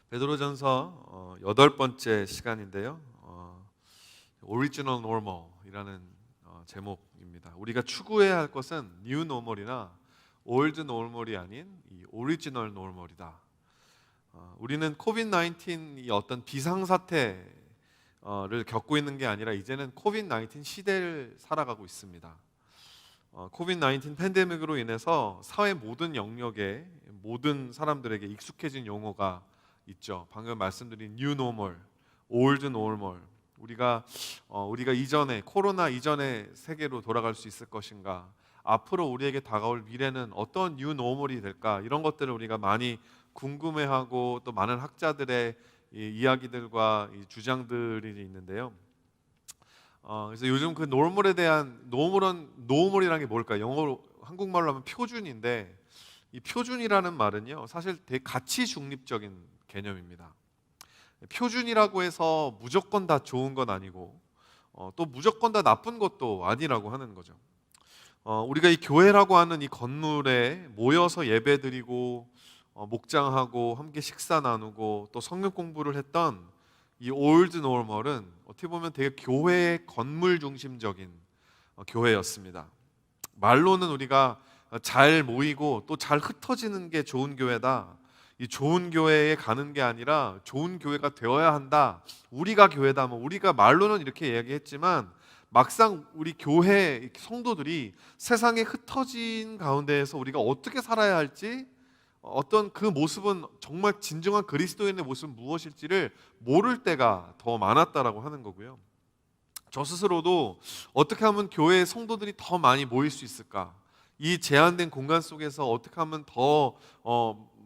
베드로전서 8번째 시간인데요. Original Normal이라는 제목입니다. 우리가 추구해야 할 것은 New Normal이나 Old Normal이 아닌 이 Original Normal이다. 우리는 코비드-19이 어떤 비상사태를 겪고 있는 게 아니라 이제는 코비드-19 시대를 살아가고 있습니다. 코비드-19 팬데믹으로 인해서 사회 모든 영역에 모든 사람들에게 익숙해진 용어가 있죠. 방금 말씀드린 New Normal, Old Normal. 우리가 이전에 코로나 이전의 세계로 돌아갈 수 있을 것인가? 앞으로 우리에게 다가올 미래는 어떤 New Normal이 될까? 이런 것들을 우리가 많이 궁금해하고 또 많은 학자들의 이야기들과 주장들이 있는데요. 그래서 요즘 그 노멀에 대한 노멀이라는 게 뭘까? 영어로 한국말로 하면 표준인데 이 표준이라는 말은요 사실 되게 가치 중립적인 개념입니다. 표준이라고 해서 무조건 다 좋은 건 아니고 또 무조건 다 나쁜 것도 아니라고 하는 거죠. 우리가 이 교회라고 하는 이 건물에 모여서 예배드리고 목장하고 함께 식사 나누고 또 성경 공부를 했던 이 올드 노멀은 어떻게 보면 되게 교회의 건물 중심적인 교회였습니다. 말로는 우리가 잘 모이고 또 잘 흩어지는 게 좋은 교회다. 이 좋은 교회에 가는 게 아니라 좋은 교회가 되어야 한다. 우리가 교회다. 우리가 말로는 이렇게 이야기했지만 막상 우리 교회 성도들이 세상에 흩어진 가운데에서 우리가 어떻게 살아야 할지 어떤 그 모습은 정말 진정한 그리스도인의 모습은 무엇일지를 모를 때가 더 많았다라고 하는 거고요. 저 스스로도 어떻게 하면 교회의 성도들이 더 많이 모일 수 있을까? 이 제한된 공간 속에서 어떻게 하면 더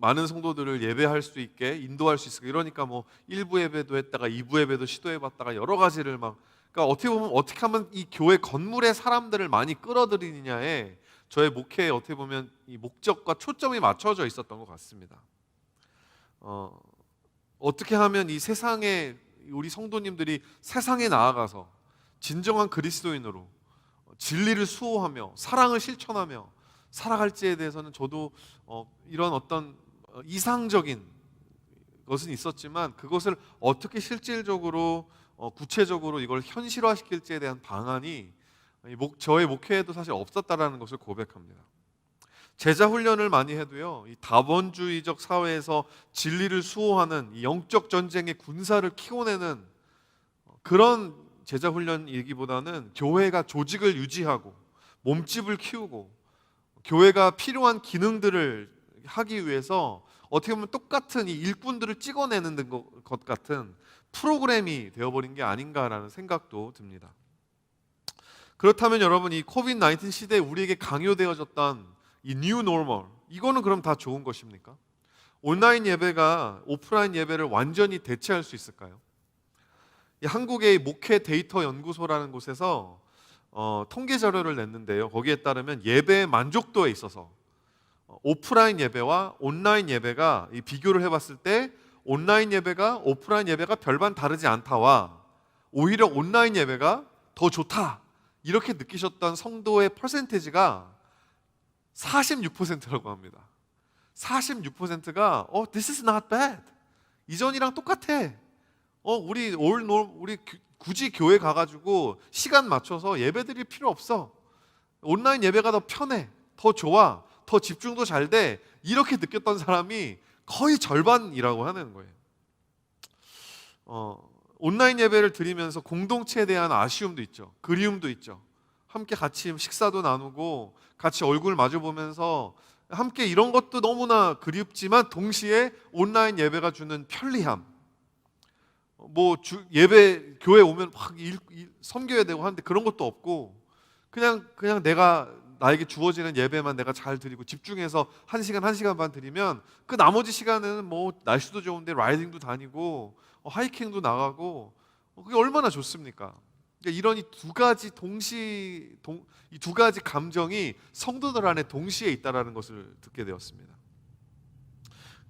많은 성도들을 예배할 수 있게 인도할 수 있을까? 이러니까 1부 예배도 했다가 2부 예배도 시도해봤다가 여러 가지를 그러니까 어떻게 보면 어떻게 하면 이 교회 건물의 사람들을 많이 끌어들이느냐에 저의 목회에 어떻게 보면 이 목적과 초점이 맞춰져 있었던 것 같습니다. 어떻게 하면 이 세상에 우리 성도님들이 세상에 나아가서 진정한 그리스도인으로 진리를 수호하며 사랑을 실천하며 살아갈지에 대해서는 저도 이런 어떤 이상적인 것은 있었지만 그것을 어떻게 실질적으로 구체적으로 이걸 현실화시킬지에 대한 방안이 저의 목회에도 사실 없었다라는 것을 고백합니다. 제자 훈련을 많이 해도요, 이 다원주의적 사회에서 진리를 수호하는 이 영적 전쟁의 군사를 키워내는 그런 제자 훈련이기보다는 교회가 조직을 유지하고 몸집을 키우고 교회가 필요한 기능들을 하기 위해서 어떻게 보면 똑같은 이 일꾼들을 찍어내는 것 같은 프로그램이 되어버린 게 아닌가라는 생각도 듭니다. 그렇다면 여러분, 이 코비드-19 시대에 우리에게 강요되어졌던 이 뉴 노멀, 이거는 그럼 다 좋은 것입니까? 온라인 예배가 오프라인 예배를 완전히 대체할 수 있을까요? 한국의 목회 데이터 연구소라는 곳에서 통계 자료를 냈는데요. 거기에 따르면 예배의 만족도에 있어서 오프라인 예배와 온라인 예배가 비교를 해봤을 때 온라인 예배가 오프라인 예배가 별반 다르지 않다와 오히려 온라인 예배가 더 좋다 이렇게 느끼셨던 성도의 퍼센테이지가 46%라고 합니다. 46%가 this is not bad. 이전이랑 똑같아. 우리 굳이 교회 가가지고 시간 맞춰서 예배 드릴 필요 없어. 온라인 예배가 더 편해, 더 좋아, 더 집중도 잘 돼. 이렇게 느꼈던 사람이 거의 절반이라고 하는 거예요. 온라인 예배를 드리면서 공동체에 대한 아쉬움도 있죠. 그리움도 있죠. 함께 같이 식사도 나누고 같이 얼굴 마주보면서 함께 이런 것도 너무나 그립지만 동시에 온라인 예배가 주는 편리함, 예배 교회 오면 막 섬겨야 되고 하는데 그런 것도 없고 그냥 나에게 주어지는 예배만 내가 잘 드리고 집중해서 1시간 반 드리면 그 나머지 시간은 날씨도 좋은데 라이딩도 다니고 하이킹도 나가고 그게 얼마나 좋습니까? 그러니까 이런 이 두 가지 감정이 성도들 안에 동시에 있다라는 것을 듣게 되었습니다.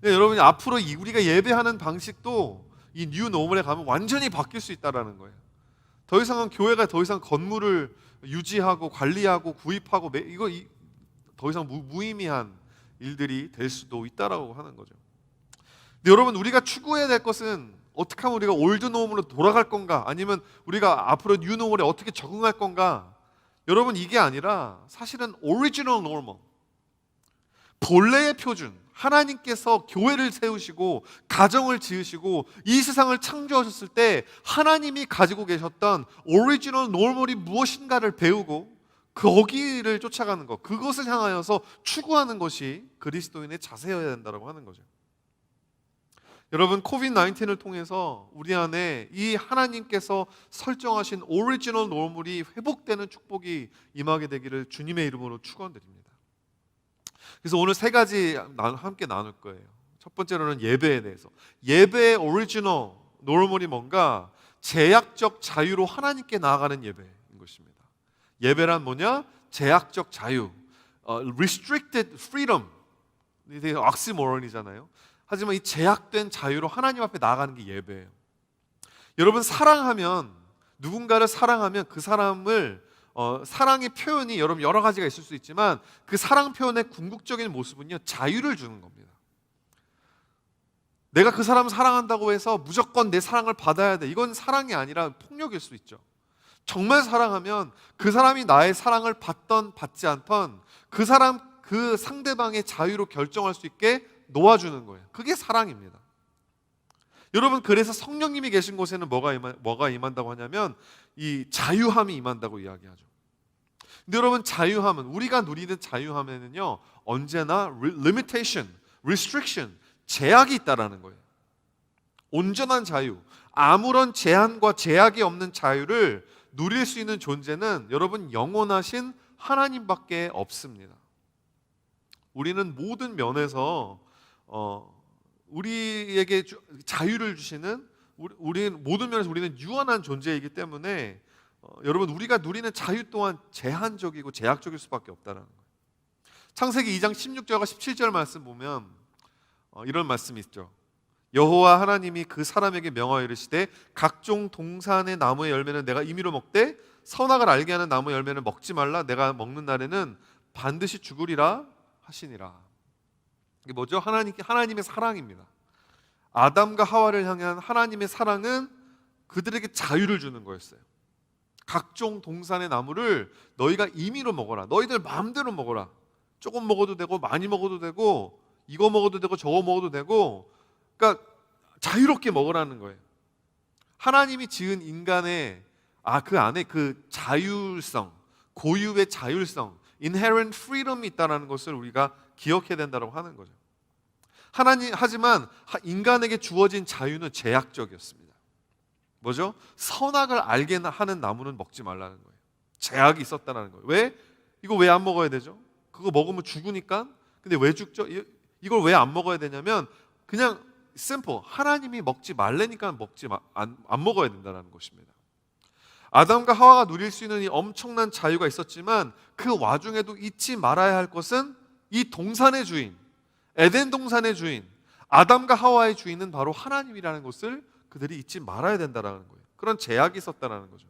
여러분이 앞으로 우리가 예배하는 방식도 이 뉴 노멀에 가면 완전히 바뀔 수 있다라는 거예요. 더 이상은 교회가 더 이상 건물을 유지하고 관리하고 구입하고 이거 더 이상 무의미한 일들이 될 수도 있다라고 하는 거죠. 근데 여러분, 우리가 추구해야 될 것은 어떻게 하면 우리가 올드 노멀로 돌아갈 건가, 아니면 우리가 앞으로 뉴 노멀에 어떻게 적응할 건가. 여러분, 이게 아니라 사실은 오리지널 노멀, 본래의 표준, 하나님께서 교회를 세우시고 가정을 지으시고 이 세상을 창조하셨을 때 하나님이 가지고 계셨던 오리지널 노멀이 무엇인가를 배우고 거기를 쫓아가는 것, 그것을 향하여서 추구하는 것이 그리스도인의 자세여야 된다고 하는 거죠. 여러분, 코비드-19을 통해서 우리 안에 이 하나님께서 설정하신 오리지널 노멀이 회복되는 축복이 임하게 되기를 주님의 이름으로 축원드립니다. 그래서 오늘 세 가지 함께 나눌 거예요. 첫 번째로는 예배에 대해서. 예배의 오리지널 노멀이 뭔가? 제약적 자유로 하나님께 나아가는 예배인 것입니다. 예배란 뭐냐? 제약적 자유, restricted freedom. 이게 옥시모론이잖아요. 하지만 이 제약된 자유로 하나님 앞에 나아가는 게 예배예요. 여러분, 사랑하면, 누군가를 사랑하면 그 사람을 사랑의 표현이 여러분 여러 가지가 있을 수 있지만 그 사랑 표현의 궁극적인 모습은요, 자유를 주는 겁니다. 내가 그 사람을 사랑한다고 해서 무조건 내 사랑을 받아야 돼, 이건 사랑이 아니라 폭력일 수 있죠. 정말 사랑하면 그 사람이 나의 사랑을 받던 받지 않던 그 상대방의 자유로 결정할 수 있게 놓아주는 거예요. 그게 사랑입니다. 여러분, 그래서 성령님이 계신 곳에는 뭐가 임한다고 하냐면 이 자유함이 임한다고 이야기하죠. 근데 여러분, 자유함은, 우리가 누리는 자유함에는요 언제나 limitation, restriction, 제약이 있다라는 거예요. 온전한 자유, 아무런 제한과 제약이 없는 자유를 누릴 수 있는 존재는 여러분 영원하신 하나님밖에 없습니다. 우리는 모든 면에서 우리에게 자유를 주시는, 모든 면에서 우리는 유한한 존재이기 때문에 여러분, 우리가 누리는 자유 또한 제한적이고 제약적일 수밖에 없다는 거예요. 창세기 2장 16절과 17절 말씀 보면 이런 말씀이 있죠. 여호와 하나님이 그 사람에게 명하여 이르시되 각종 동산의 나무의 열매는 내가 임의로 먹되 선악을 알게 하는 나무 열매는 먹지 말라. 내가 먹는 날에는 반드시 죽으리라 하시니라. 이게 뭐죠? 하나님의 사랑입니다. 아담과 하와를 향한 하나님의 사랑은 그들에게 자유를 주는 거였어요. 각종 동산의 나무를 너희가 임의로 먹어라. 너희들 마음대로 먹어라. 조금 먹어도 되고 많이 먹어도 되고 이거 먹어도 되고 저거 먹어도 되고, 그러니까 자유롭게 먹으라는 거예요. 하나님이 지은 인간의 그 안에 그 자율성, 고유의 자율성, inherent freedom이 있다는 것을 우리가 기억해야 된다고 하는 거죠. 하지만 인간에게 주어진 자유는 제약적이었습니다. 뭐죠? 선악을 알게 하는 나무는 먹지 말라는 거예요. 제약이 있었다는 거예요. 왜? 이거 왜 안 먹어야 되죠? 그거 먹으면 죽으니까. 근데 왜 죽죠? 이걸 왜 안 먹어야 되냐면 그냥 simple, 하나님이 먹지 말래니까 안 먹어야 된다는 것입니다. 아담과 하와가 누릴 수 있는 이 엄청난 자유가 있었지만 그 와중에도 잊지 말아야 할 것은 이 동산의 주인, 에덴 동산의 주인, 아담과 하와의 주인은 바로 하나님이라는 것을 그들이 잊지 말아야 된다는 거예요. 그런 제약이 있었다는 거죠.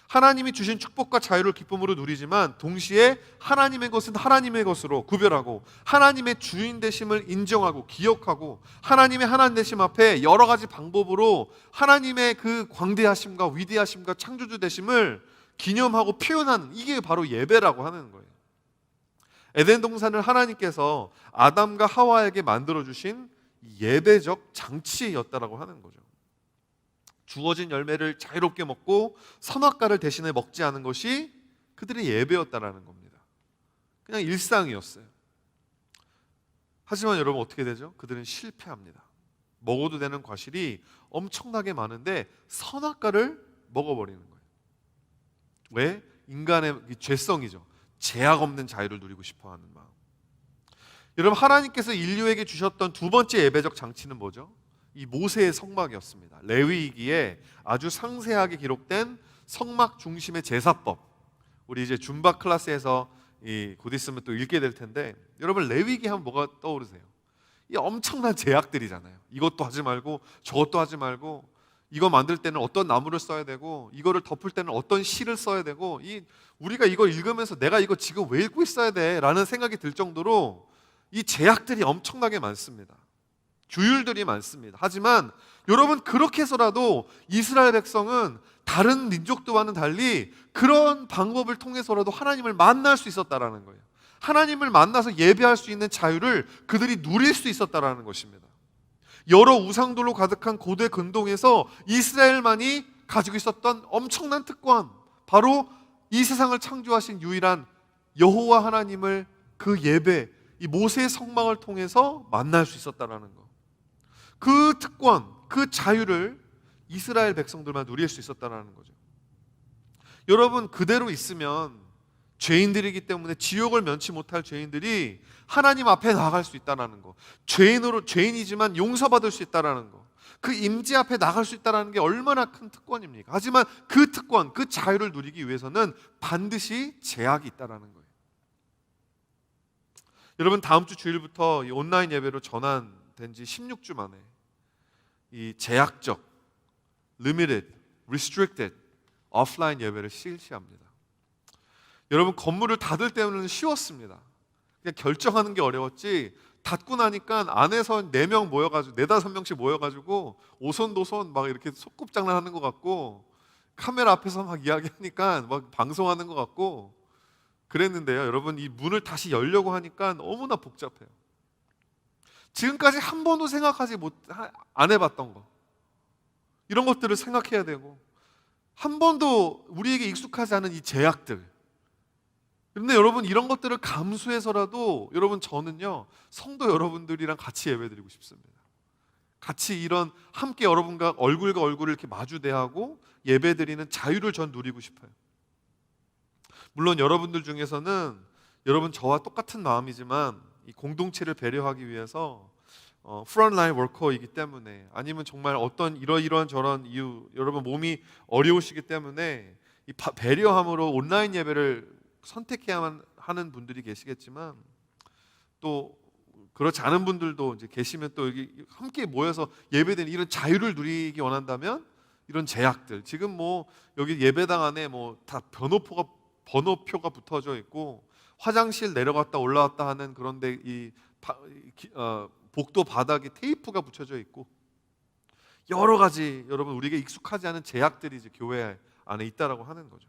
하나님이 주신 축복과 자유를 기쁨으로 누리지만 동시에 하나님의 것은 하나님의 것으로 구별하고 하나님의 주인 되심을 인정하고 기억하고 하나님의 하나님 되심 앞에 여러 가지 방법으로 하나님의 그 광대하심과 위대하심과 창조주 되심을 기념하고 표현하는, 이게 바로 예배라고 하는 거예요. 에덴 동산을 하나님께서 아담과 하와에게 만들어 주신 예배적 장치였다라고 하는 거죠. 주어진 열매를 자유롭게 먹고 선악과를 대신에 먹지 않은 것이 그들의 예배였다라는 겁니다. 그냥 일상이었어요. 하지만 여러분, 어떻게 되죠? 그들은 실패합니다. 먹어도 되는 과실이 엄청나게 많은데 선악과를 먹어버리는 거예요. 왜? 인간의 죄성이죠. 제약 없는 자유를 누리고 싶어하는 마음. 여러분, 하나님께서 인류에게 주셨던 두 번째 예배적 장치는 뭐죠? 이 모세의 성막이었습니다. 레위기에 아주 상세하게 기록된 성막 중심의 제사법. 우리 이제 줌바 클래스에서 곧 있으면 또 읽게 될 텐데, 여러분 레위기 하면 뭐가 떠오르세요? 이 엄청난 제약들이잖아요. 이것도 하지 말고 저것도 하지 말고, 이거 만들 때는 어떤 나무를 써야 되고, 이거를 덮을 때는 어떤 실을 써야 되고, 우리가 이걸 읽으면서 내가 이거 지금 왜 읽고 있어야 돼? 라는 생각이 들 정도로 이 제약들이 엄청나게 많습니다. 규율들이 많습니다. 하지만 여러분, 그렇게 해서라도 이스라엘 백성은 다른 민족들과는 달리 그런 방법을 통해서라도 하나님을 만날 수 있었다라는 거예요. 하나님을 만나서 예배할 수 있는 자유를 그들이 누릴 수 있었다라는 것입니다. 여러 우상들로 가득한 고대 근동에서 이스라엘만이 가지고 있었던 엄청난 특권, 바로 이 세상을 창조하신 유일한 여호와 하나님을 그 예배, 이 모세의 성막을 통해서 만날 수 있었다라는 것. 그 특권, 그 자유를 이스라엘 백성들만 누릴 수 있었다라는 거죠. 여러분, 그대로 있으면 죄인들이기 때문에 지옥을 면치 못할 죄인들이 하나님 앞에 나아갈 수 있다는 거, 죄인이지만 용서받을 수 있다는 거, 그 임재 앞에 나갈 수 있다는 게 얼마나 큰 특권입니까? 하지만 그 특권, 그 자유를 누리기 위해서는 반드시 제약이 있다는 거예요. 여러분, 다음 주 주일부터 이 온라인 예배로 전환된 지 16주 만에 이 제약적, limited, restricted 오프라인 예배를 실시합니다. 여러분, 건물을 닫을 때는 쉬웠습니다. 그냥 결정하는 게 어려웠지, 닫고 나니까 안에서 4명 모여가지고 4-5명씩 모여가지고 오손도손 막 이렇게 소꿉장난하는 것 같고, 카메라 앞에서 막 이야기하니까 막 방송하는 것 같고 그랬는데요. 여러분, 이 문을 다시 열려고 하니까 너무나 복잡해요. 지금까지 한 번도 안 해봤던 거, 이런 것들을 생각해야 되고, 한 번도 우리에게 익숙하지 않은 이 제약들. 그런데 여러분, 이런 것들을 감수해서라도 여러분, 저는요 성도 여러분들이랑 같이 예배드리고 싶습니다. 같이 이런 함께 여러분과 얼굴과 얼굴을 이렇게 마주대하고 예배드리는 자유를 전 누리고 싶어요. 물론 여러분들 중에서는 여러분 저와 똑같은 마음이지만 이 공동체를 배려하기 위해서 프론트라인 워커이기 때문에, 아니면 정말 어떤 이러이러한 저런 이유, 여러분 몸이 어려우시기 때문에 이 배려함으로 온라인 예배를 선택해야만 하는 분들이 계시겠지만, 또 그렇지 않은 분들도 이제 계시면, 또 여기 함께 모여서 예배드리는 이런 자유를 누리기 원한다면 이런 제약들, 지금 뭐 여기 예배당 안에 뭐 다 번호표가 붙어져 있고, 화장실 내려갔다 올라왔다 하는 그런데 복도 바닥에 테이프가 붙여져 있고, 여러 가지 여러분 우리에게 익숙하지 않은 제약들이 이제 교회 안에 있다라고 하는 거죠.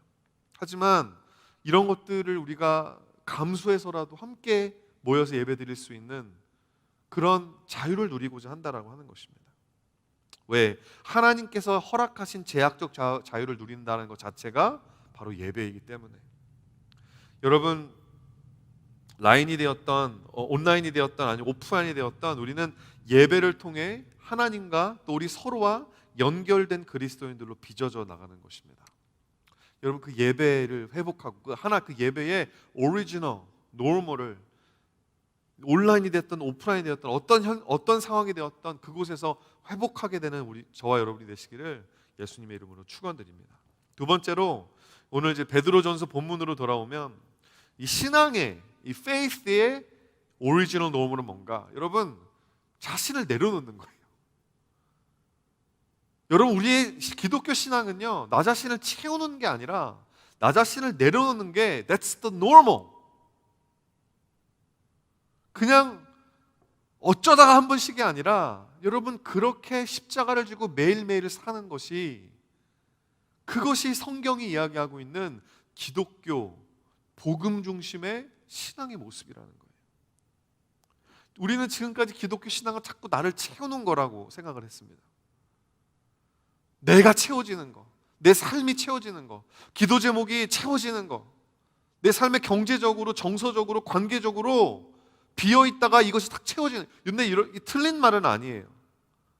하지만 이런 것들을 우리가 감수해서라도 함께 모여서 예배드릴 수 있는 그런 자유를 누리고자 한다라고 하는 것입니다. 왜? 하나님께서 허락하신 제약적 자유를 누린다는 것 자체가 바로 예배이기 때문에. 여러분, 라인이 되었던 온라인이 되었던 아니면 오프라인이 되었던, 우리는 예배를 통해 하나님과 또 우리 서로와 연결된 그리스도인들로 빚어져 나가는 것입니다. 여러분, 그 예배를 회복하고 그 예배의 오리지널 노멀을 온라인이 됐든 오프라인이 되었든 어떤 상황이 되었던 그곳에서 회복하게 되는 저와 여러분이 되시기를 예수님의 이름으로 축원드립니다. 두 번째로, 오늘 이제 베드로전서 본문으로 돌아오면 이 신앙의 이 faith의 오리지널 노멀은 뭔가? 여러분, 자신을 내려놓는 거예요. 여러분, 우리의 기독교 신앙은요, 나 자신을 채우는 게 아니라 나 자신을 내려놓는 게 that's the normal. 그냥 어쩌다가 한 번씩이 아니라 여러분, 그렇게 십자가를 지고 매일매일 사는 것이, 그것이 성경이 이야기하고 있는 기독교 복음 중심의 신앙의 모습이라는 거예요. 우리는 지금까지 기독교 신앙은 자꾸 나를 채우는 거라고 생각을 했습니다. 내가 채워지는 거, 내 삶이 채워지는 거, 기도 제목이 채워지는 거, 내 삶의 경제적으로, 정서적으로, 관계적으로 비어있다가 이것이 딱 채워지는. 근데 이 틀린 말은 아니에요.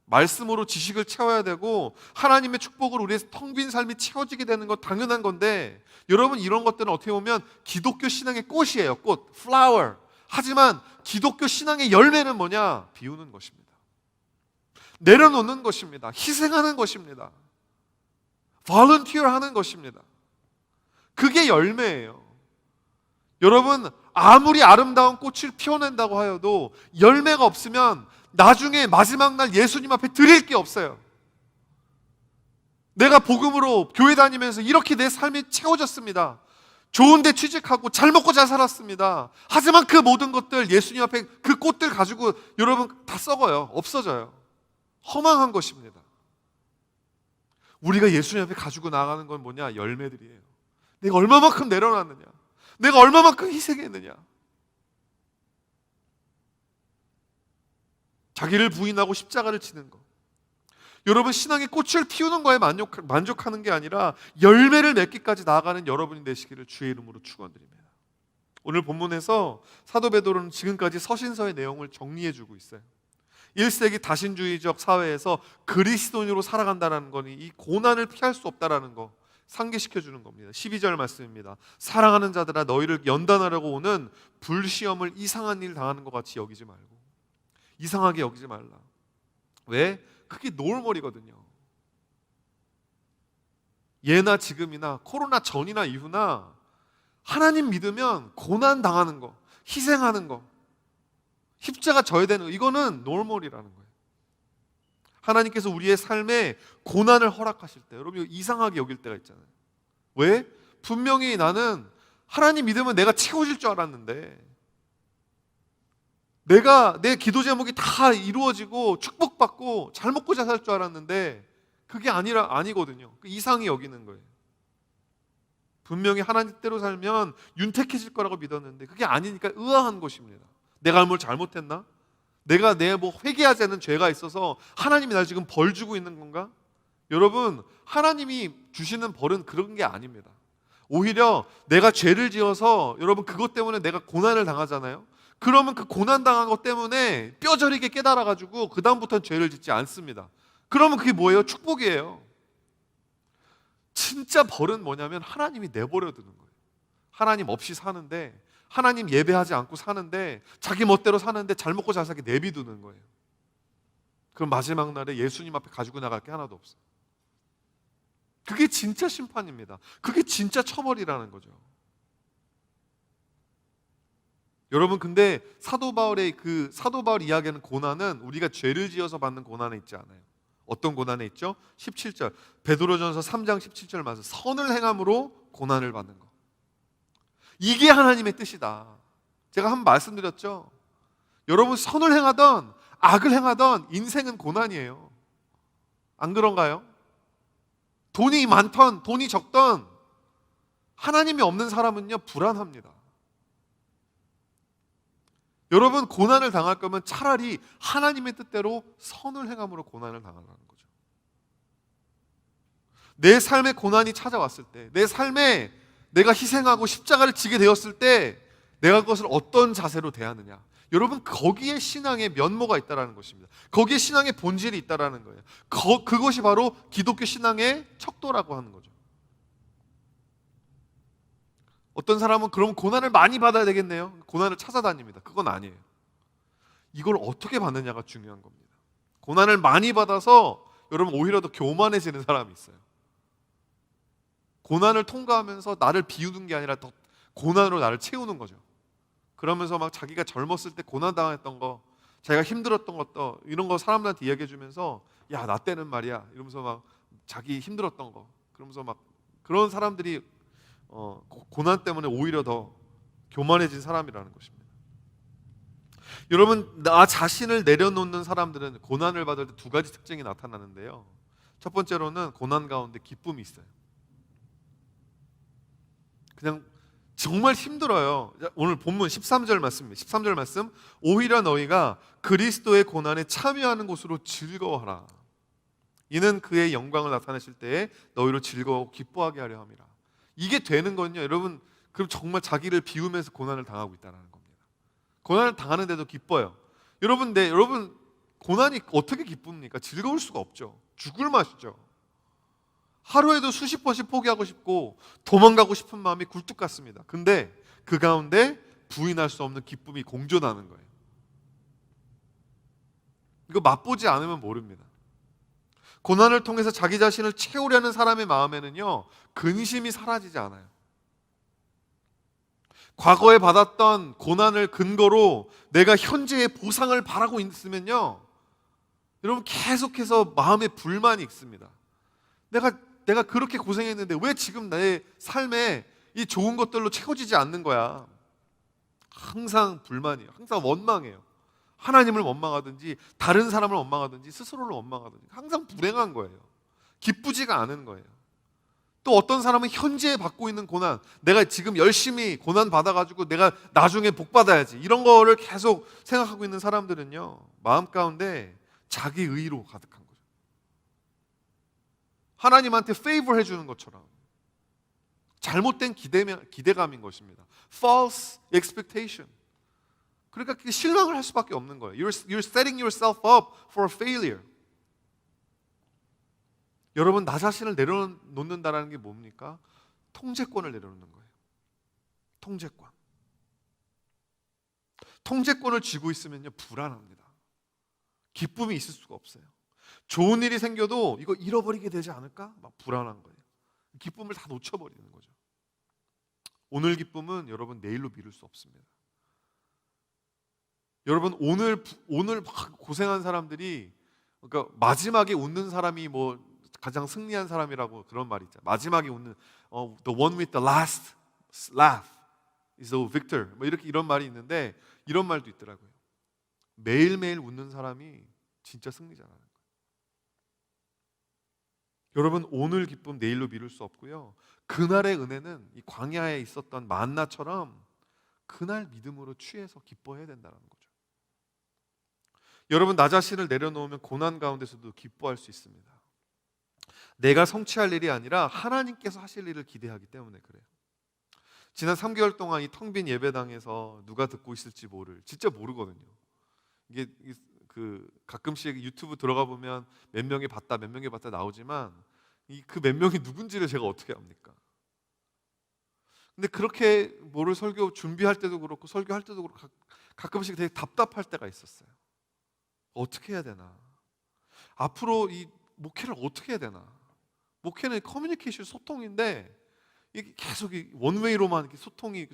말씀으로 지식을 채워야 되고 하나님의 축복으로 우리의 텅 빈 삶이 채워지게 되는 건 당연한 건데, 여러분, 이런 것들은 어떻게 보면 기독교 신앙의 꽃이에요. 꽃, flower. 하지만 기독교 신앙의 열매는 뭐냐? 비우는 것입니다. 내려놓는 것입니다. 희생하는 것입니다. volunteer 하는 것입니다. 그게 열매예요. 여러분, 아무리 아름다운 꽃을 피워낸다고 하여도 열매가 없으면 나중에 마지막 날 예수님 앞에 드릴 게 없어요. 내가 복음으로 교회 다니면서 이렇게 내 삶이 채워졌습니다. 좋은데 취직하고 잘 먹고 잘 살았습니다. 하지만 그 모든 것들, 예수님 앞에 그 꽃들 가지고 여러분 다 썩어요. 없어져요. 허망한 것입니다. 우리가 예수님 앞에 가지고 나가는 건 뭐냐? 열매들이에요. 내가 얼마만큼 내려놨느냐? 내가 얼마만큼 희생했느냐? 자기를 부인하고 십자가를 지는 것. 여러분, 신앙의 꽃을 피우는 거에 만족하는 게 아니라 열매를 맺기까지 나아가는 여러분이 되시기를 주의 이름으로 축원드립니다. 오늘 본문에서 사도 베드로는 지금까지 서신서의 내용을 정리해주고 있어요. 1세기 다신주의적 사회에서 그리스도인으로 살아간다는 거니 이 고난을 피할 수 없다는 거 상기시켜주는 겁니다. 12절 말씀입니다. 사랑하는 자들아, 너희를 연단하려고 오는 불시험을 이상한 일 당하는 것 같이 여기지 말고, 이상하게 여기지 말라. 왜? 그게 노을머리거든요. 예나 지금이나 코로나 전이나 이후나 하나님 믿으면 고난 당하는 거, 희생하는 거, 십자가 져야 되는 거, 이거는 노을머리라는 거예요. 하나님께서 우리의 삶에 고난을 허락하실 때 여러분 이상하게 여길 때가 있잖아요. 왜? 분명히 나는 하나님 믿으면 내가 채워질 줄 알았는데, 내가 내 기도 제목이 다 이루어지고 축복받고 잘 먹고 잘 살 줄 알았는데 그게 아니거든요. 그 이상히 여기는 거예요. 분명히 하나님 뜻대로 살면 윤택해질 거라고 믿었는데 그게 아니니까 의아한 것입니다. 내가 뭘 잘못했나? 내가 뭐 회개하지 않는 죄가 있어서 하나님이 날 지금 벌 주고 있는 건가? 여러분, 하나님이 주시는 벌은 그런 게 아닙니다. 오히려 내가 죄를 지어서 여러분 그것 때문에 내가 고난을 당하잖아요. 그러면 그 고난당한 것 때문에 뼈저리게 깨달아가지고 그 다음부터는 죄를 짓지 않습니다. 그러면 그게 뭐예요? 축복이에요. 진짜 벌은 뭐냐면 하나님이 내버려 두는 거예요. 하나님 없이 사는데, 하나님 예배하지 않고 사는데, 자기 멋대로 사는데 잘 먹고 잘 살게 내비두는 거예요. 그럼 마지막 날에 예수님 앞에 가지고 나갈 게 하나도 없어요. 그게 진짜 심판입니다. 그게 진짜 처벌이라는 거죠. 여러분, 근데 사도 바울이 이야기하는 고난은 우리가 죄를 지어서 받는 고난에 있지 않아요. 어떤 고난에 있죠? 17절 베드로전서 3장 17절 말씀, 선을 행함으로 고난을 받는 것. 이게 하나님의 뜻이다. 제가 한번 말씀드렸죠. 여러분, 선을 행하던 악을 행하던 인생은 고난이에요. 안 그런가요? 돈이 많던 돈이 적던 하나님이 없는 사람은요 불안합니다. 여러분, 고난을 당할 거면 차라리 하나님의 뜻대로 선을 행함으로 고난을 당하라는 거죠. 내 삶에 고난이 찾아왔을 때, 내 삶에 내가 희생하고 십자가를 지게 되었을 때 내가 그것을 어떤 자세로 대하느냐, 여러분 거기에 신앙의 면모가 있다는 것입니다. 거기에 신앙의 본질이 있다는 거예요. 그것이 바로 기독교 신앙의 척도라고 하는 거죠. 어떤 사람은 그럼 고난을 많이 받아야 되겠네요. 고난을 찾아다닙니다. 그건 아니에요. 이걸 어떻게 받느냐가 중요한 겁니다. 고난을 많이 받아서 여러분 오히려 더 교만해지는 사람이 있어요. 고난을 통과하면서 나를 비우는 게 아니라 더 고난으로 나를 채우는 거죠. 그러면서 막 자기가 젊었을 때 고난 당했던 거, 자기가 힘들었던 것도 이런 거 사람들한테 이야기해 주면서 야, 나 때는 말이야 이러면서 막 자기 힘들었던 거 그러면서 막 그런 사람들이 고난 때문에 오히려 더 교만해진 사람이라는 것입니다. 여러분, 나 자신을 내려놓는 사람들은 고난을 받을 때 두 가지 특징이 나타나는데요. 첫 번째로는 고난 가운데 기쁨이 있어요. 그냥 정말 힘들어요. 오늘 본문 13절 말씀입니다. 13절 말씀, 오히려 너희가 그리스도의 고난에 참여하는 것으로 즐거워하라. 이는 그의 영광을 나타내실 때에 너희로 즐거워 기뻐하게 하려 함이라. 이게 되는 건요, 여러분, 그럼 정말 자기를 비우면서 고난을 당하고 있다는 겁니다. 고난을 당하는데도 기뻐요. 여러분, 여러분 고난이 어떻게 기쁩니까? 즐거울 수가 없죠. 죽을 맛이죠. 하루에도 수십 번씩 포기하고 싶고 도망가고 싶은 마음이 굴뚝 같습니다. 근데 그 가운데 부인할 수 없는 기쁨이 공존하는 거예요. 이거 맛보지 않으면 모릅니다. 고난을 통해서 자기 자신을 채우려는 사람의 마음에는요 근심이 사라지지 않아요. 과거에 받았던 고난을 근거로 내가 현재의 보상을 바라고 있으면요 여러분 계속해서 마음에 불만이 있습니다. 내가 그렇게 고생했는데 왜 지금 내 삶에 이 좋은 것들로 채워지지 않는 거야. 항상 불만이에요. 항상 원망해요. 하나님을 원망하든지 다른 사람을 원망하든지 스스로를 원망하든지 항상 불행한 거예요. 기쁘지가 않은 거예요. 또 어떤 사람은 현재 받고 있는 고난, 내가 지금 열심히 고난 받아가지고 내가 나중에 복 받아야지, 이런 거를 계속 생각하고 있는 사람들은요, 마음 가운데 자기 의로 가득한 거죠. 하나님한테 페이버 해주는 것처럼 잘못된 기대감인 것입니다. False expectation. 그러니까 실망을 할 수밖에 없는 거예요. You're setting yourself up for failure. 여러분, 나 자신을 내려놓는다는 게 뭡니까? 통제권을 내려놓는 거예요. 통제권. 통제권을 쥐고 있으면요, 불안합니다. 기쁨이 있을 수가 없어요. 좋은 일이 생겨도 이거 잃어버리게 되지 않을까? 막 불안한 거예요. 기쁨을 다 놓쳐버리는 거죠. 오늘 기쁨은 여러분 내일로 미룰 수 없습니다. 여러분, 오늘 막 고생한 사람들이, 그러니까 마지막에 웃는 사람이 뭐 가장 승리한 사람이라고 그런 말이 있잖아요. 마지막에 웃는 the one with the last laugh is the victor. 뭐 이런 말이 있는데, 이런 말도 있더라고요. 매일매일 웃는 사람이 진짜 승리자라는 거예요. 여러분, 오늘 기쁨 내일로 미룰 수 없고요. 그날의 은혜는 이 광야에 있었던 만나처럼 그날 믿음으로 취해서 기뻐해야 된다는 거죠. 여러분, 나 자신을 내려놓으면 고난 가운데서도 기뻐할 수 있습니다. 내가 성취할 일이 아니라 하나님께서 하실 일을 기대하기 때문에 그래요. 지난 3개월 동안 이 텅 빈 예배당에서 누가 듣고 있을지 진짜 모르거든요. 이게 가끔씩 유튜브 들어가 보면 몇 명이 봤다 나오지만 그 몇 명이 누군지를 제가 어떻게 압니까? 근데 그렇게 뭐를 설교 준비할 때도 그렇고 설교할 때도 그렇고 가끔씩 되게 답답할 때가 있었어요. 어떻게 해야 되나? 앞으로 이 목회를 어떻게 해야 되나? 목회는 커뮤니케이션, 소통인데 이게 계속 원웨이로만 이렇게 소통이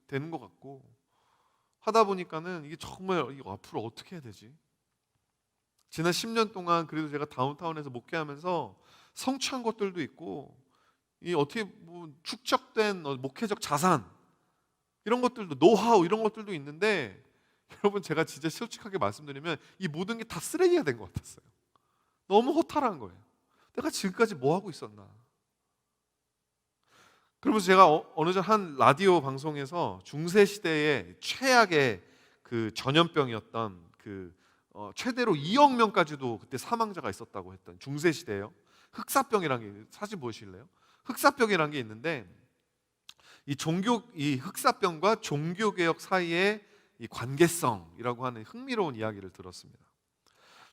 되는 것 같고 하다 보니까는 이게 정말 이거 앞으로 어떻게 해야 되지? 지난 10년 동안 그래도 제가 다운타운에서 목회하면서 성취한 것들도 있고, 이 어떻게 축적된 목회적 자산, 이런 것들도, 노하우, 이런 것들도 있는데, 여러분, 제가 진짜 솔직하게 말씀드리면 이 모든 게 다 쓰레기가 된 것 같았어요. 너무 허탈한 거예요. 내가 지금까지 뭐 하고 있었나? 그러면서 제가 어느 전 한 라디오 방송에서 중세 시대의 최악의 그 전염병이었던 최대로 2억 명까지도 그때 사망자가 있었다고 했던 중세 시대예요. 흑사병이라는 게, 사진 보실래요? 흑사병이라는 게 있는데, 이 흑사병과 종교개혁 사이의 이 관계성이라고 하는 흥미로운 이야기를 들었습니다.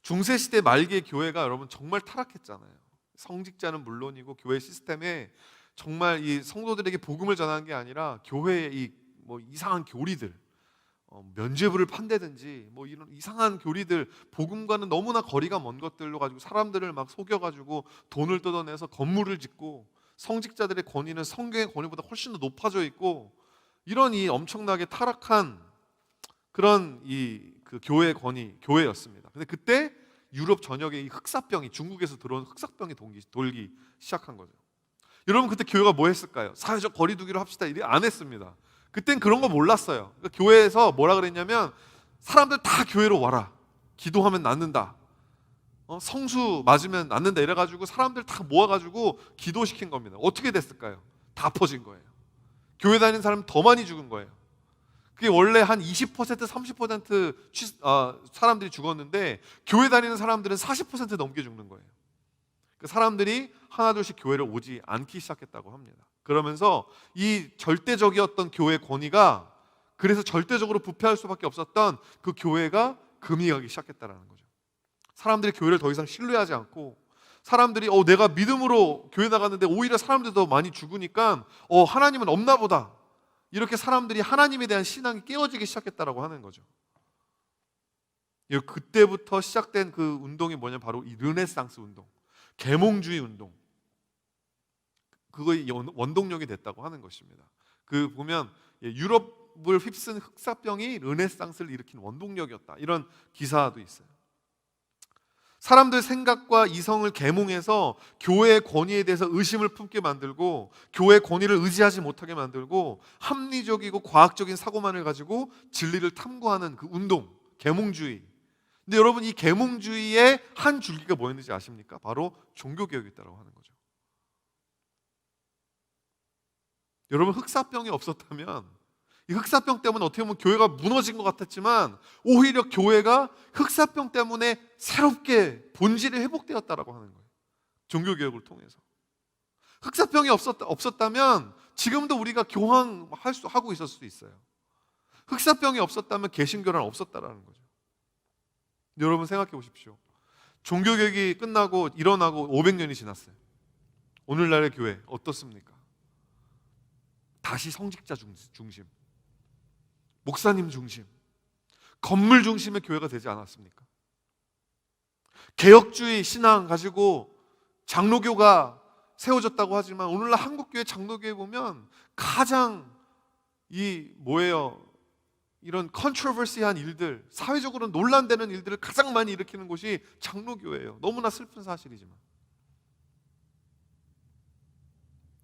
중세 시대 말기의 교회가 여러분 정말 타락했잖아요. 성직자는 물론이고 교회 시스템에 정말 이 성도들에게 복음을 전하는 게 아니라 교회의 이상한 교리들, 면죄부를 판다든지 이런 이상한 교리들, 복음과는 너무나 거리가 먼 것들로 가지고 사람들을 막 속여가지고 돈을 뜯어내서 건물을 짓고, 성직자들의 권위는 성경의 권위보다 훨씬 더 높아져 있고, 이런 이 엄청나게 타락한 그런 그 교회였습니다. 근데 그때 유럽 전역에 이 흑사병이, 중국에서 들어온 흑사병이 돌기 시작한 거죠. 여러분, 그때 교회가 뭐 했을까요? 사회적 거리두기로 합시다, 이래 안 했습니다. 그땐 그런 거 몰랐어요. 그러니까 교회에서 뭐라 그랬냐면, 사람들 다 교회로 와라, 기도하면 낫는다, 성수 맞으면 낫는다, 이래가지고 사람들 다 모아가지고 기도시킨 겁니다. 어떻게 됐을까요? 다 퍼진 거예요. 교회 다니는 사람 더 많이 죽은 거예요. 그게 원래 한 20%, 30% 사람들이 죽었는데, 교회 다니는 사람들은 40% 넘게 죽는 거예요. 사람들이 하나둘씩 교회를 오지 않기 시작했다고 합니다. 그러면서 이 절대적이었던 교회 권위가, 그래서 절대적으로 부패할 수밖에 없었던 그 교회가 금이 가기 시작했다는 거죠. 사람들이 교회를 더 이상 신뢰하지 않고, 사람들이 내가 믿음으로 교회 나갔는데 오히려 사람들이 더 많이 죽으니까 하나님은 없나 보다, 이렇게 사람들이 하나님에 대한 신앙이 깨어지기 시작했다라고 하는 거죠. 그때부터 시작된 그 운동이 뭐냐면 바로 이 르네상스 운동, 계몽주의 운동, 그거의 원동력이 됐다고 하는 것입니다. 보면 유럽을 휩쓴 흑사병이 르네상스를 일으킨 원동력이었다, 이런 기사도 있어요. 사람들 생각과 이성을 계몽해서 교회의 권위에 대해서 의심을 품게 만들고 교회의 권위를 의지하지 못하게 만들고 합리적이고 과학적인 사고만을 가지고 진리를 탐구하는 그 운동, 계몽주의. 근데 여러분, 이 계몽주의의 한 줄기가 뭐였는지 아십니까? 바로 종교개혁이었다고 하는 거죠. 여러분, 흑사병이 없었다면, 이 흑사병 때문에 어떻게 보면 교회가 무너진 것 같았지만 오히려 교회가 흑사병 때문에 새롭게 본질이 회복되었다라고 하는 거예요. 종교개혁을 통해서. 흑사병이 없었다면 지금도 우리가 하고 있을 수도 있어요. 흑사병이 없었다면 개신교란 없었다라는 거죠. 여러분, 생각해 보십시오. 종교개혁이 끝나고 일어나고 500년이 지났어요. 오늘날의 교회 어떻습니까? 다시 성직자 중심, 목사님 중심, 건물 중심의 교회가 되지 않았습니까? 개혁주의 신앙 가지고 장로교가 세워졌다고 하지만 오늘날 한국교회 장로교회 보면 가장 이런 컨트로버시한 일들, 사회적으로 논란되는 일들을 가장 많이 일으키는 곳이 장로교회예요. 너무나 슬픈 사실이지만.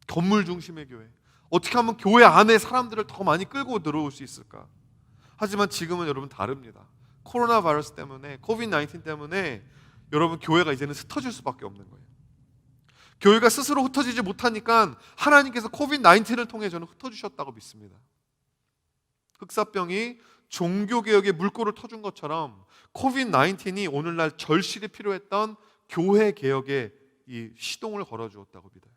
건물 중심의 교회. 어떻게 하면 교회 안에 사람들을 더 많이 끌고 들어올 수 있을까? 하지만 지금은 여러분 다릅니다. 코로나 바이러스 때문에, 코비드-19 때문에 여러분 교회가 이제는 흩어질 수밖에 없는 거예요. 교회가 스스로 흩어지지 못하니까 하나님께서 코비드-19를 통해 저는 흩어주셨다고 믿습니다. 흑사병이 종교개혁의 물꼬를 터준 것처럼 코비드-19이 오늘날 절실히 필요했던 교회 개혁에 이 시동을 걸어주었다고 믿어요.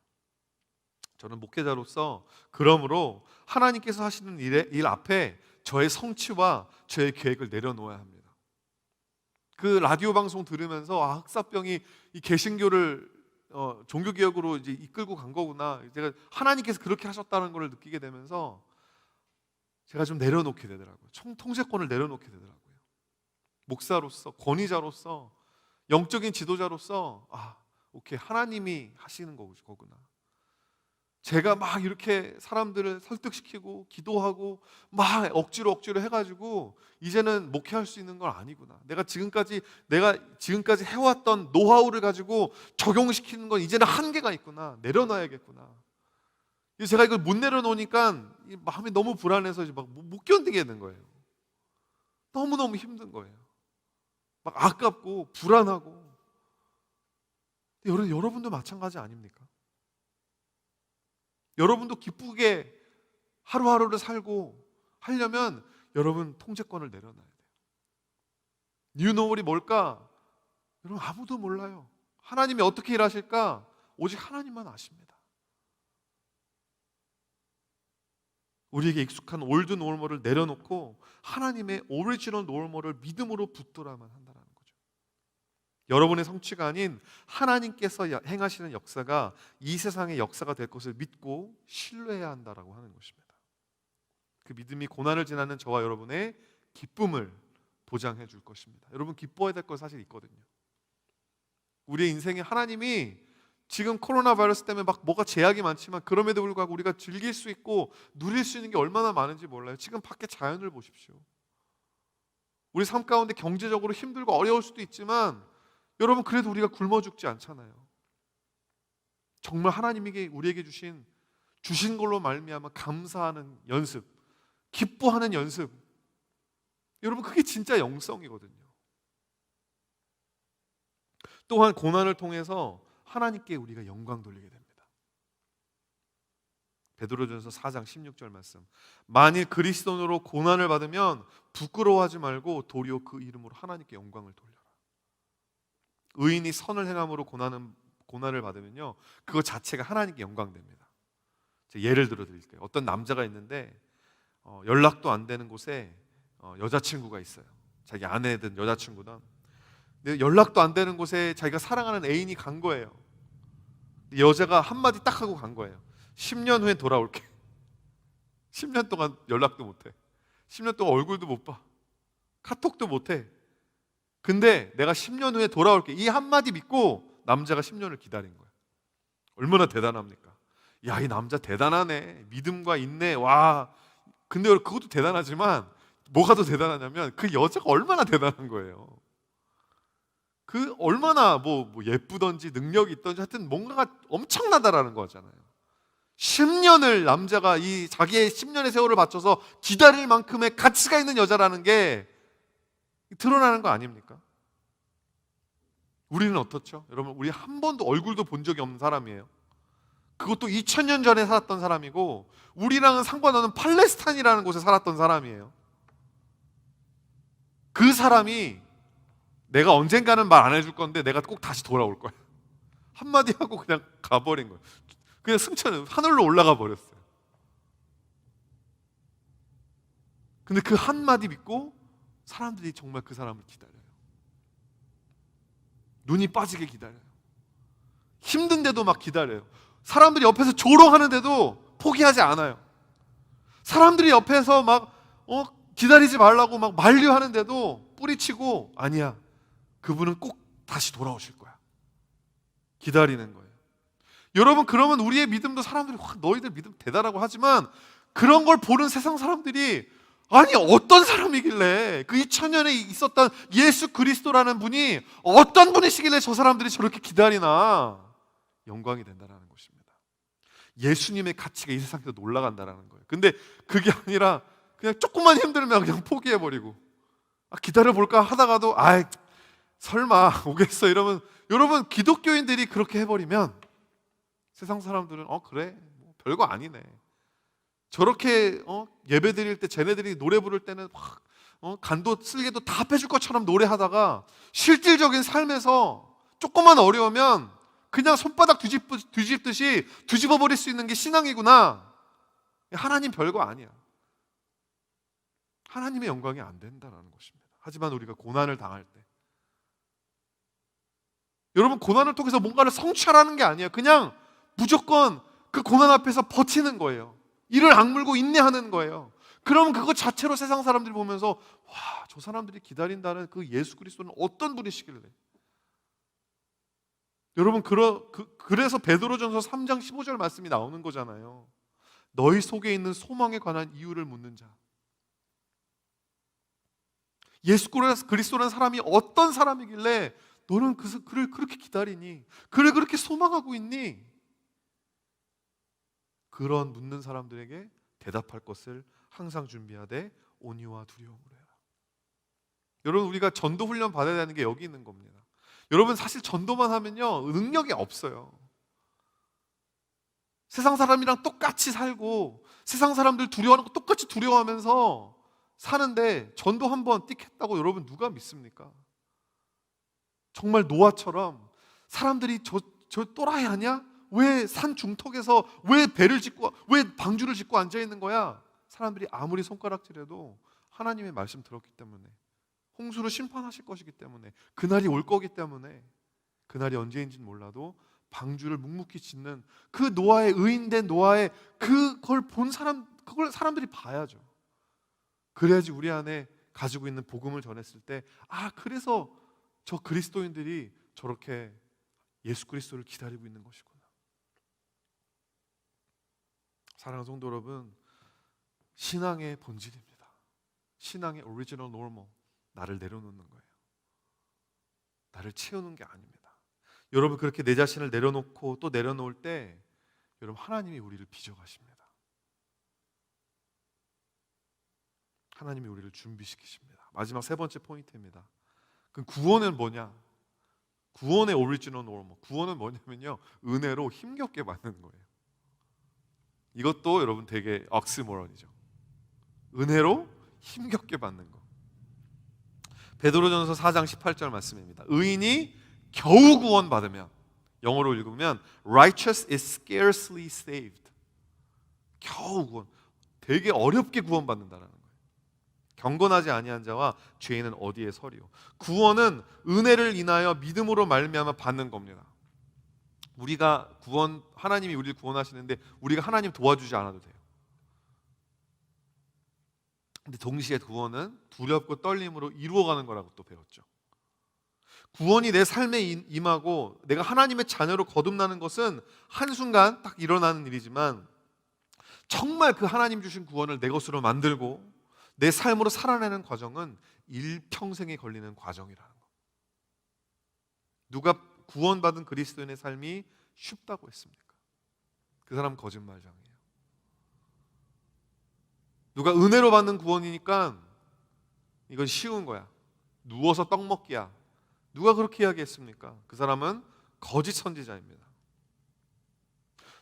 저는 목회자로서 그러므로 하나님께서 하시는 일 앞에 저의 성취와 저의 계획을 내려놓아야 합니다. 그 라디오 방송 들으면서 흑사병이 이 개신교를 종교개혁으로 이제 이끌고 간 거구나, 제가 하나님께서 그렇게 하셨다는 걸 느끼게 되면서 제가 좀 내려놓게 되더라고요. 통제권을 내려놓게 되더라고요. 목사로서, 권위자로서, 영적인 지도자로서 오케이, 하나님이 하시는 거구나. 제가 막 이렇게 사람들을 설득시키고 기도하고 막 억지로 해가지고 이제는 목회할 수 있는 건 아니구나. 내가 지금까지 해왔던 노하우를 가지고 적용시키는 건 이제는 한계가 있구나. 내려놔야겠구나. 제가 이걸 못 내려놓으니까 마음이 너무 불안해서 막 못 견디게 되는 거예요. 너무너무 힘든 거예요. 막 아깝고 불안하고. 여러분도 마찬가지 아닙니까? 여러분도 기쁘게 하루하루를 살고 하려면 여러분 통제권을 내려놔야 돼요. 뉴노멀이 뭘까? 여러분, 아무도 몰라요. 하나님이 어떻게 일하실까? 오직 하나님만 아십니다. 우리에게 익숙한 올드 노멀을 내려놓고 하나님의 오리지널 노멀을 믿음으로 붙들어야만 한다는 거죠. 여러분의 성취가 아닌 하나님께서 행하시는 역사가 이 세상의 역사가 될 것을 믿고 신뢰해야 한다라고 하는 것입니다. 그 믿음이 고난을 지나는 저와 여러분의 기쁨을 보장해 줄 것입니다. 여러분, 기뻐해야 될 거 사실 있거든요. 우리의 인생에 하나님이 지금 코로나 바이러스 때문에 막 뭐가 제약이 많지만 그럼에도 불구하고 우리가 즐길 수 있고 누릴 수 있는 게 얼마나 많은지 몰라요. 지금 밖에 자연을 보십시오. 우리 삶 가운데 경제적으로 힘들고 어려울 수도 있지만 여러분, 그래도 우리가 굶어 죽지 않잖아요. 정말 하나님에게 우리에게 주신 걸로 말미암아 감사하는 연습, 기뻐하는 연습. 여러분, 그게 진짜 영성이거든요. 또한 고난을 통해서 하나님께 우리가 영광 돌리게 됩니다. 베드로전서 4장 16절 말씀. 만일 그리스도인으로 고난을 받으면 부끄러워하지 말고 도리어 그 이름으로 하나님께 영광을 돌려라. 의인이 선을 행함으로 고난을 받으면요, 그거 자체가 하나님께 영광됩니다. 예를 들어 드릴게요. 어떤 남자가 있는데 연락도 안 되는 곳에 여자친구가 있어요. 자기 아내든 여자친구든. 근데 연락도 안 되는 곳에 자기가 사랑하는 애인이 간 거예요. 여자가 한마디 딱 하고 간 거예요. 10년 후에 돌아올게. 10년 동안 연락도 못해. 10년 동안 얼굴도 못 봐. 카톡도 못해. 근데 내가 10년 후에 돌아올게. 이 한마디 믿고 남자가 10년을 기다린 거예요. 얼마나 대단합니까? 야, 이 남자 대단하네. 믿음과 인내. 와. 근데 그것도 대단하지만 뭐가 더 대단하냐면 그 여자가 얼마나 대단한 거예요. 그 얼마나 뭐 예쁘던지 능력이 있던지 하여튼 뭔가가 엄청나다라는 거잖아요. 10년을 남자가 이 자기의 10년의 세월을 바쳐서 기다릴 만큼의 가치가 있는 여자라는 게 드러나는 거 아닙니까? 우리는 어떻죠? 여러분, 우리 한 번도 얼굴도 본 적이 없는 사람이에요. 그것도 2000년 전에 살았던 사람이고, 우리랑은 상관없는 팔레스타인이라는 곳에 살았던 사람이에요. 그 사람이 내가 언젠가는 말 안 해줄 건데 내가 꼭 다시 돌아올 거야. 한마디 하고 그냥 가버린 거예요. 그냥 승천을 하늘로 올라가 버렸어요. 근데 그 한마디 믿고 사람들이 정말 그 사람을 기다려요. 눈이 빠지게 기다려요. 힘든데도 막 기다려요. 사람들이 옆에서 조롱하는데도 포기하지 않아요. 사람들이 옆에서 막 기다리지 말라고 막 만류하는데도 뿌리치고, 아니야, 그분은 꼭 다시 돌아오실 거야. 기다리는 거예요. 여러분, 그러면 우리의 믿음도 사람들이 너희들 믿음 대단하고 하지만, 그런 걸 보는 세상 사람들이 아니 어떤 사람이길래, 그 2000년에 있었던 예수 그리스도라는 분이 어떤 분이시길래 저 사람들이 저렇게 기다리나, 영광이 된다는 것입니다. 예수님의 가치가 이 세상에서 올라간다는 거예요. 근데 그게 아니라 그냥 조금만 힘들면 그냥 포기해버리고, 기다려볼까 하다가도 설마 오겠어 이러면, 여러분, 기독교인들이 그렇게 해버리면 세상 사람들은 그래 뭐 별거 아니네, 저렇게 예배 드릴 때 쟤네들이 노래 부를 때는 간도 쓸개도 다 빼줄 것처럼 노래하다가 실질적인 삶에서 조금만 어려우면 그냥 손바닥 뒤집듯이 뒤집어버릴 수 있는 게 신앙이구나. 하나님 별거 아니야. 하나님의 영광이 안 된다는 것입니다. 하지만 우리가 고난을 당할 때, 여러분, 고난을 통해서 뭔가를 성취하라는 게 아니에요. 그냥 무조건 그 고난 앞에서 버티는 거예요. 이를 악물고 인내하는 거예요. 그러면 그것 자체로 세상 사람들이 보면서 와, 저 사람들이 기다린다는 그 예수 그리스도는 어떤 분이시길래. 여러분, 그래서 베드로전서 3장 15절 말씀이 나오는 거잖아요. 너희 속에 있는 소망에 관한 이유를 묻는 자. 예수 그리스도라는 사람이 어떤 사람이길래 너는 그를 그렇게 기다리니? 그를 그렇게 소망하고 있니? 그런 묻는 사람들에게 대답할 것을 항상 준비하되 온유와 두려움으로 해라. 여러분, 우리가 전도 훈련 받아야 되는 게 여기 있는 겁니다. 여러분, 사실 전도만 하면요 능력이 없어요. 세상 사람이랑 똑같이 살고 세상 사람들 두려워하는 거 똑같이 두려워하면서 사는데 전도 한번 띡 했다고 여러분 누가 믿습니까? 정말 노아처럼 사람들이 저 또라이 아니야? 왜 산 중턱에서 왜 배를 짓고 왜 방주를 짓고 앉아 있는 거야? 사람들이 아무리 손가락질해도 하나님의 말씀 들었기 때문에, 홍수로 심판하실 것이기 때문에, 그날이 올 거기 때문에, 그날이 언제인지는 몰라도 방주를 묵묵히 짓는 그 노아의, 의인된 노아의 그걸 본 사람, 그걸 사람들이 봐야죠. 그래야지 우리 안에 가지고 있는 복음을 전했을 때, 그래서 저 그리스도인들이 저렇게 예수 그리스도를 기다리고 있는 것이구나. 사랑하는 성도 여러분, 신앙의 본질입니다. 신앙의 오리지널 노멀, 나를 내려놓는 거예요. 나를 채우는 게 아닙니다. 여러분, 그렇게 내 자신을 내려놓고 또 내려놓을 때 여러분, 하나님이 우리를 빚어가십니다. 하나님이 우리를 준비시키십니다. 마지막 세 번째 포인트입니다. 그 구원은 뭐냐? 구원의 오리지널 노멀, 구원은 뭐냐면요, 은혜로 힘겹게 받는 거예요. 이것도 여러분 되게 억시모론이죠. 은혜로 힘겹게 받는 거. 베드로전서 4장 18절 말씀입니다. 의인이 겨우 구원받으면, 영어로 읽으면 righteous is scarcely saved. 겨우 구원, 되게 어렵게 구원받는다라는 거예요. 경건하지 아니한 자와 죄인은 어디에 서리요. 구원은 은혜를 인하여 믿음으로 말미암아 받는 겁니다. 우리가 하나님이 우리를 구원하시는데 우리가 하나님 도와주지 않아도 돼요. 근데 동시에 구원은 두렵고 떨림으로 이루어가는 거라고 또 배웠죠. 구원이 내 삶에 임하고 내가 하나님의 자녀로 거듭나는 것은 한순간 딱 일어나는 일이지만, 정말 그 하나님 주신 구원을 내 것으로 만들고 내 삶으로 살아내는 과정은 일평생에 걸리는 과정이라는 거. 누가 구원받은 그리스도인의 삶이 쉽다고 했습니까? 그 사람은 거짓말장이에요. 누가 은혜로 받는 구원이니까 이건 쉬운 거야, 누워서 떡 먹기야, 누가 그렇게 이야기했습니까? 그 사람은 거짓 선지자입니다.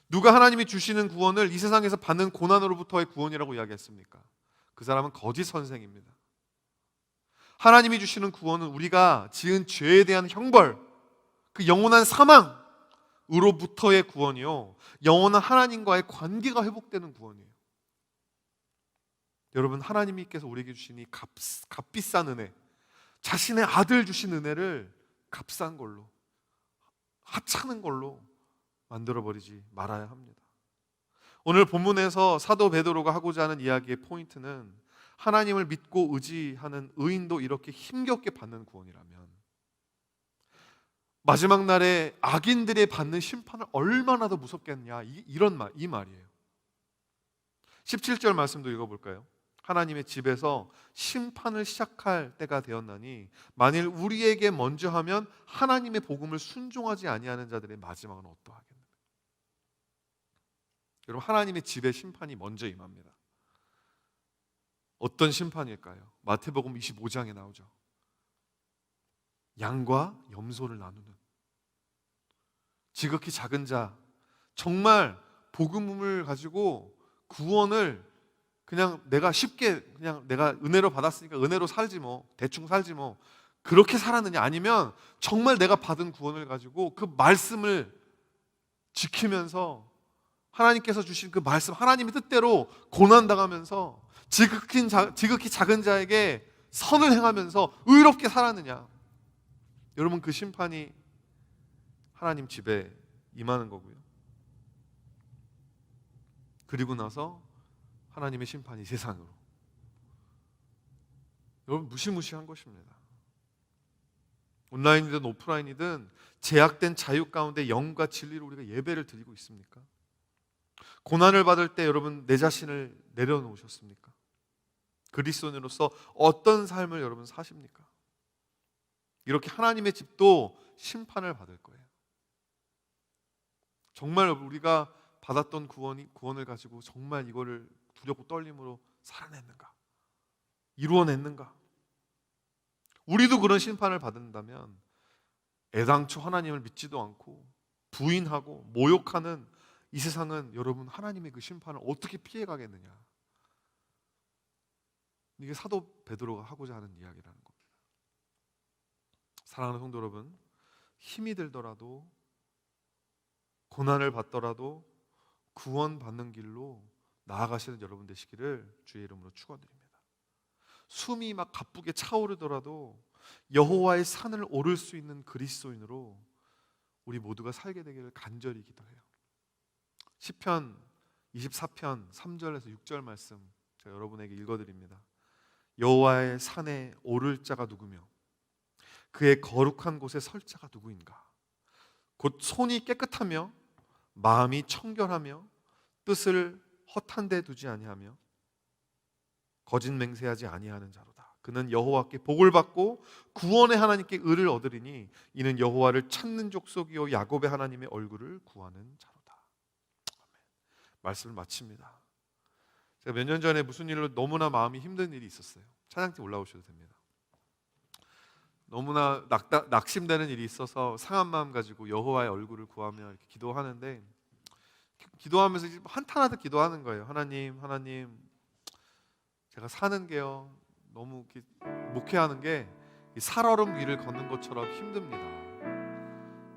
누가 하나님이 주시는 구원을 이 세상에서 받는 고난으로부터의 구원이라고 이야기했습니까? 그 사람은 거짓 선생입니다. 하나님이 주시는 구원은 우리가 지은 죄에 대한 형벌, 그 영원한 사망으로부터의 구원이요, 영원한 하나님과의 관계가 회복되는 구원이에요. 여러분, 하나님께서 우리에게 주신 이 값비싼 은혜, 자신의 아들 주신 은혜를 값싼 걸로, 하찮은 걸로 만들어버리지 말아야 합니다. 오늘 본문에서 사도 베드로가 하고자 하는 이야기의 포인트는 하나님을 믿고 의지하는 의인도 이렇게 힘겹게 받는 구원이라면 마지막 날에 악인들이 받는 심판을 얼마나 더 무섭겠냐, 이 말이에요. 17절 말씀도 읽어볼까요? 하나님의 집에서 심판을 시작할 때가 되었나니 만일 우리에게 먼저 하면 하나님의 복음을 순종하지 아니하는 자들의 마지막은 어떠하겠느냐. 여러분, 하나님의 집에 심판이 먼저 임합니다. 어떤 심판일까요? 마태복음 25장에 나오죠. 양과 염소를 나누는, 지극히 작은 자, 정말 복음을 가지고 구원을 그냥 내가 쉽게 그냥 내가 은혜로 받았으니까 은혜로 살지 뭐, 대충 살지 뭐, 그렇게 살았느냐, 아니면 정말 내가 받은 구원을 가지고 그 말씀을 지키면서 하나님께서 주신 그 말씀, 하나님의 뜻대로 고난당하면서 지극히 작은 자에게 선을 행하면서 의롭게 살았느냐. 여러분, 그 심판이 하나님 집에 임하는 거고요. 그리고 나서 하나님의 심판이 세상으로. 여러분, 무시무시한 것입니다. 온라인이든 오프라인이든 제약된 자유 가운데 영과 진리로 우리가 예배를 드리고 있습니까? 고난을 받을 때 여러분 내 자신을 내려놓으셨습니까? 그리스도인으로서 어떤 삶을 여러분 사십니까? 이렇게 하나님의 집도 심판을 받을 거예요. 정말 우리가 받았던 구원을 가지고 정말 이거를 두렵고 떨림으로 살아냈는가? 이루어냈는가? 우리도 그런 심판을 받는다면 애당초 하나님을 믿지도 않고 부인하고 모욕하는 이 세상은 여러분 하나님의 그 심판을 어떻게 피해가겠느냐? 이게 사도 베드로가 하고자 하는 이야기라는 겁니다. 사랑하는 성도 여러분, 힘이 들더라도 고난을 받더라도 구원받는 길로 나아가시는 여러분 되시기를 주의 이름으로 축원드립니다. 숨이 막 가쁘게 차오르더라도 여호와의 산을 오를 수 있는 그리스도인으로 우리 모두가 살게 되기를 간절히 기도해요. 시편 24편 3절에서 6절 말씀 제가 여러분에게 읽어드립니다. 여호와의 산에 오를 자가 누구며 그의 거룩한 곳에 설 자가 누구인가? 곧 손이 깨끗하며 마음이 청결하며 뜻을 허탄 데 두지 아니하며 거짓 맹세하지 아니하는 자로다. 그는 여호와께 복을 받고 구원의 하나님께 의를 얻으리니 이는 여호와를 찾는 족속이요 야곱의 하나님의 얼굴을 구하는 자로다. 아멘. 말씀을 마칩니다. 제가 몇 년 전에 무슨 일로 너무나 마음이 힘든 일이 있었어요. 찬양팀 올라오셔도 됩니다. 너무나 낙심되는 일이 있어서 상한 마음 가지고 여호와의 얼굴을 구하며 이렇게 기도하는데, 기도하면서 한탄하듯 기도하는 거예요. 하나님, 제가 사는 게요 너무 목회하는 게 살얼음 위를 걷는 것처럼 힘듭니다.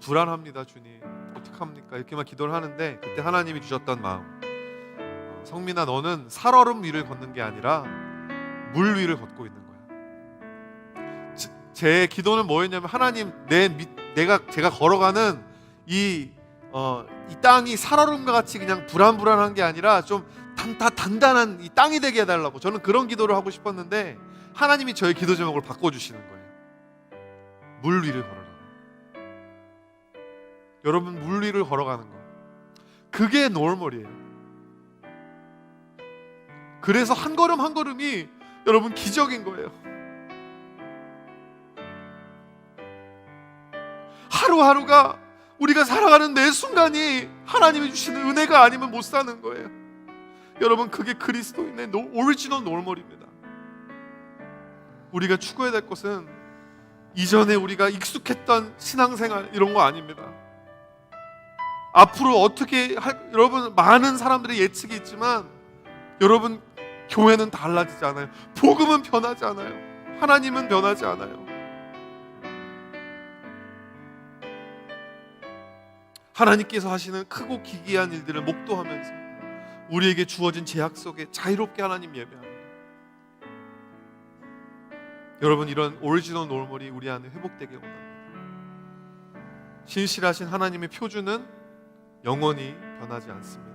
불안합니다. 주님, 어떡합니까? 이렇게만 기도를 하는데 그때 하나님이 주셨던 마음, 성민아, 너는 살얼음 위를 걷는 게 아니라 물 위를 걷고 있는 거야. 제 기도는 뭐였냐면, 하나님, 제가 걸어가는 이 땅이 살얼음과 같이 그냥 불안불안한 게 아니라 좀 단단한 이 땅이 되게 해달라고, 저는 그런 기도를 하고 싶었는데 하나님이 저의 기도 제목을 바꿔주시는 거예요. 물 위를 걸어라. 여러분, 물 위를 걸어가는 거, 그게 노멀이에요. 그래서 한 걸음 한 걸음이 여러분 기적인 거예요. 하루하루가 우리가 살아가는 매 순간이 하나님이 주시는 은혜가 아니면 못 사는 거예요. 여러분, 그게 그리스도인의 오리지널 노멀입니다. 우리가 추구해야 될 것은 이전에 우리가 익숙했던 신앙생활 이런 거 아닙니다. 앞으로 어떻게 여러분, 많은 사람들의 예측이 있지만 여러분, 교회는 달라지지 않아요. 복음은 변하지 않아요. 하나님은 변하지 않아요. 하나님께서 하시는 크고 기이한 일들을 목도하면서 우리에게 주어진 제약 속에 자유롭게 하나님 예배합니다. 여러분, 이런 오리지널 노멀이 우리 안에 회복되게 원합니다. 신실하신 하나님의 표준은 영원히 변하지 않습니다.